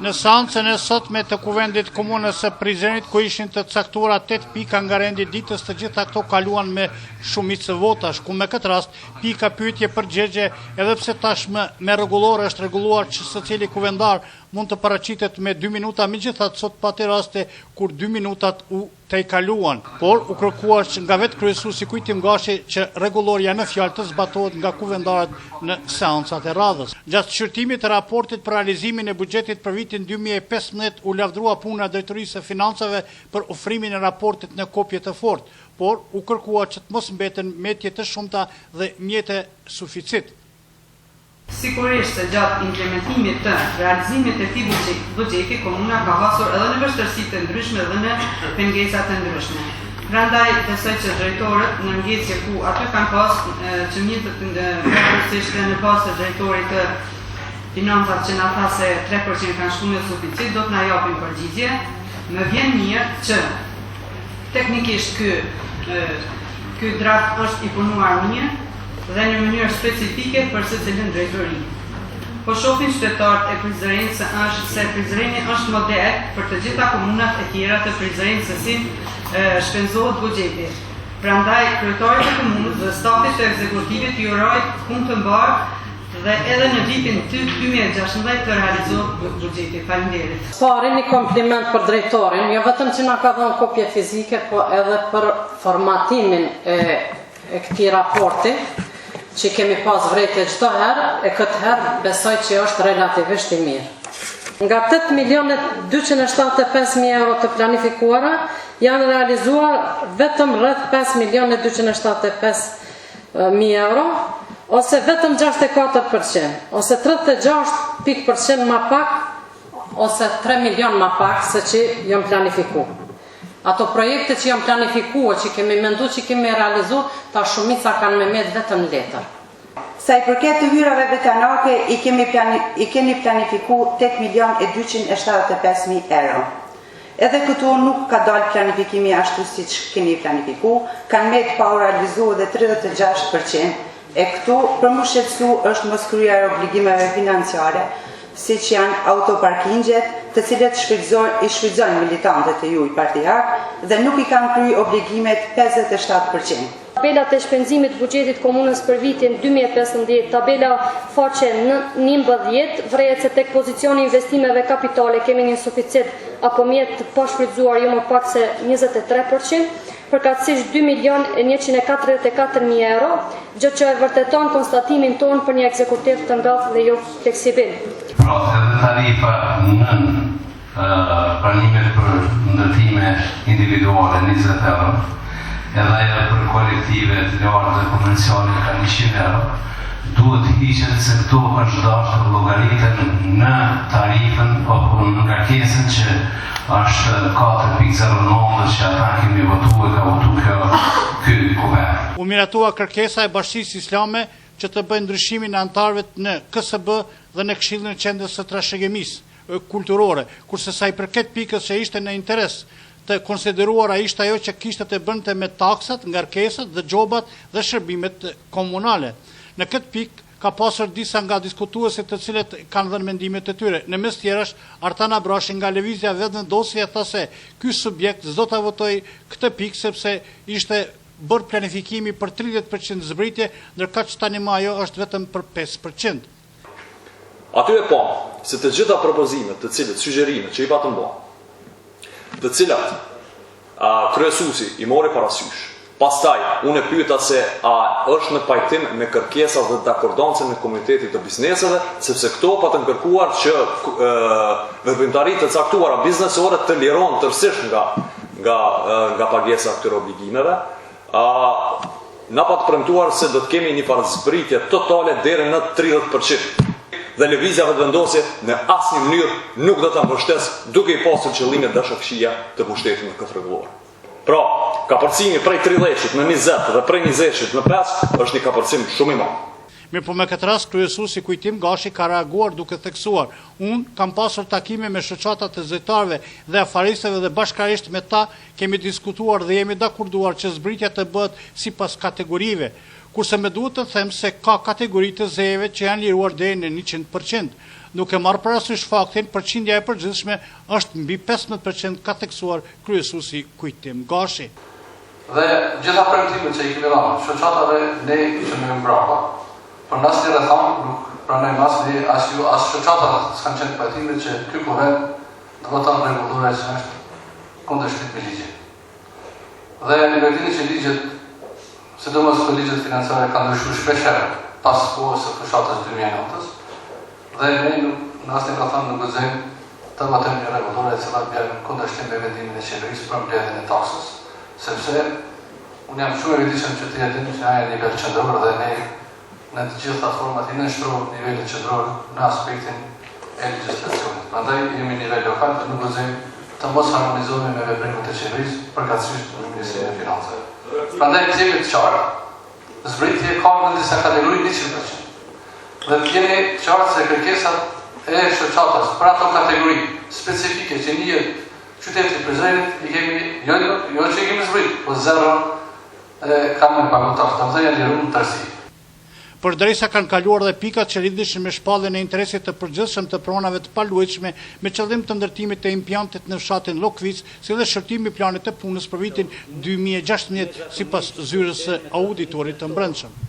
Në seancën e sotme të Kuvendit Komunës së Prizrenit, ku ishin të caktuara 8 pika nga rendi ditës, të gjitha këto kaluan me shumicë votash, ku me këtë rast pika pyetje përgjigje, edhe pse tashmë me rregullore është rregulluar që secili kuvendar mund të paraqitet me 2 minuta, megjithatë sot pati raste kur 2 minutat u tejkaluan, por u kërkuar që nga vetë kryesuesi Kujtim Gashi që rregulloria në fjalë të zbatohet nga kuvendarët në seancat e radhës. Gjatë shqyrtimit të raportit për realizimin e buxhetit për vitin 2015 u lavdrua puna e Drejtorisë së Financave për ofrimin e raportit në kopje të fortë, por u kërkuar që të mos mbeten metje të shumta dhe mjete suficit. Sigurisht se gjatë implementimit të realizimit të këtij buxheti, komuna ka pasur edhe në vështirësi të ndryshme dhe në pengesa të ndryshme. Prandaj besoj që drejtorët në ngecje ku aty kanë pas qëndrim të përgjithsisht në pas të drejtorit të financave që na tha se 3% kanë shkuar në suficit, do të na japin përgjigje. Më vjen mirë që teknikisht ky draft është i punuar mirë dhe në mënyrë specifike për secilin drejtori. Po shohin qytetarët e Prizrenit se Prizreni është model për të gjitha komunat e tjera të Prizrenit se si shpenzohet buxheti. Prandaj kryetarit të komunës dhe stafit të ekzekutivit ju uroj punë të mbarë dhe edhe në vitin 2016 të realizohet buxheti. Faleminderit. Pari një kompliment për drejtorin, jo vetëm që na ka dhënë kopje fizike, po edhe për formatimin e këtij raporti, që kemi pas vrejtje çdo herë, e këtë herë besoj që është relativisht i mirë. Nga 8.275.000 euro të planifikuara, janë realizuar vetëm rreth 5.275.000 euro, ose vetëm 64%, ose 36% ma pak, ose 3 milion ma pak se që janë planifikuar. Ato projekte që janë planifikuar, që kemi mendu që kemi realizu, ta shumica kanë me met vetëm letër. Sa i përket të hyrave vetanake, i keni planifiku 8.275.000 euro. Edhe këtu nuk ka dalë planifikimi ashtu si që keni planifiku, kanë met pa u realizu dhe 36%, e këtu për më shqetësu është mos kryer obligimeve financiare, si që janë autoparkingjet, të cilët i shfrytëzojnë militantët e juj partijak dhe nuk i kanë kryer obligimet 57%. Tabelat e shpenzimit buxhetit komunës për vitin 2015, tabela faqe 19, vrejet se tek pozicioni investimeve kapitale kemi një suficit apo mjet të pashfrytzuar jo më pak se 23%, përkatësisht 2.144.000 euro, gjë që e vërteton konstatimin tonë për një ekzekutiv të ngatë dhe jo fleksibil. Pra, edhe tarifa në pranimet për ndërtime individuale 20 euro, edhe për kolektive të lartë dhe konvencionale ka 100 euro, duhet hiqet se këto është dashur llogaritën në tarifën apo në ngarkesën që është 4.09 që ata kemi votuar, ka votuar ky kuvend. U miratua kërkesa e Bashkisë Islame që të bëjë ndryshimin e antarëve në KSB dhe në Këshillin e Qendrës së Trashëgimisë kulturore, kurse sa i përket pikës që ishte në interes të konsideruara ishte ajo që kishte të bënte me taksat, ngarkesat, dëgjobat dhe shërbimet komunale. Në këtë pikë ka pasur disa nga diskutuesit të cilët kanë dhënë mendimet e tyre. Në mes tjerash, Artan Abrashi nga Lëvizja Vetëvendosje tha se ky subjekt s'do ta votojë këtë pikë sepse ishte bërë planifikimi për 30% zbritje, ndërka që tani më ajo është vetëm për 5%. Aty e pa se të gjitha propozimet, të cilët sugjerimet që i patën bë, të cilat kryesuesi i mori parasysh. Pastaj, unë e pyeta se a është në pajtim me kërkesat dhe dakordancën e komunitetit të bizneseve, sepse këto patën kërkuar që veprimtaritë të caktuara biznesore të lirohen tërësisht nga pagesa këtyre obligimeve. Na patë premtuar se do të kemi një farë zbritje totale deri në 30%. Dhe Lëvizja Vetëvendosje në asnjë mënyrë nuk do ta mbështes duke i pasur qëllimet dashkëqija të pushtetit në këtë rregullor. Pra, kapërcimi prej 30-shit në 20 dhe prej 20-shit në 5 është një kapërcim shumë i madh. Mirë, po me këtë rast kryesuesi Kujtim Gashi ka reaguar duke theksuar: unë kam pasur takime me shoqatat e zyrtarëve dhe afaristëve dhe bashkarisht me ta kemi diskutuar dhe jemi dakorduar që zbritja të bëhet sipas kategorive. Kurse me duhet të them se ka kategori të zejeve që janë liruar deri në 100%. duke marrë parasysh faktin përqindja e përgjithshme është mbi 15% ka theksuar kryesuesi Kujtim Gashi. Dhe gjitha premtimet që i kemi dhënë shoqatave ne kishim më mbrapa. Por në asnjë rrethon nuk pranojmë as shoqatat s'kan qenë pajtimit që ky kuvend do të thonë rregullore që është kundërshtim me ligjin. Dhe në vendin që ligjet, sidomos këto ligjet financiare kanë ndryshuar shpeshherë pas kohës së fushatës 2009-s, dhe ne në asnjë rrethon nuk guxojmë të votojmë një rregullore e cila bën kundërshtim me vendimin e qeverisë për mbledhjen e taksës, sepse unë jam shumë i vetëdijshëm që ti e dini që ai nivel qendror dhe ne në të gjitha format i nënshtrohet nivelin qendror në aspektin e legjislacionit. Prandaj jemi në nivel lokal dhe nuk guxojmë të mos harmonizohemi me veprimet e qeverisë përkatësisht në Ministrinë e Financave. Prandaj jemi të qartë, zbritje ka në disa kategori 100%. Dhe të jeni qartë se kërkesat e shoqatës për ato kategori specifike që njihet qyteti i Prizrenit i kemi jo që i kemi zbrit, po zero kam në pagutar, dhe janë liruar në tërësi. Përderisa kanë kaluar dhe pikat që lidhishin me shpalljen e interesit të përgjithshëm të pronave të paluajtshme me qëllim të ndërtimit të implantit në fshatin Llokvic, si dhe shërtimi i planit të punës për vitin 2016 sipas zyrës së auditorit të brendshëm.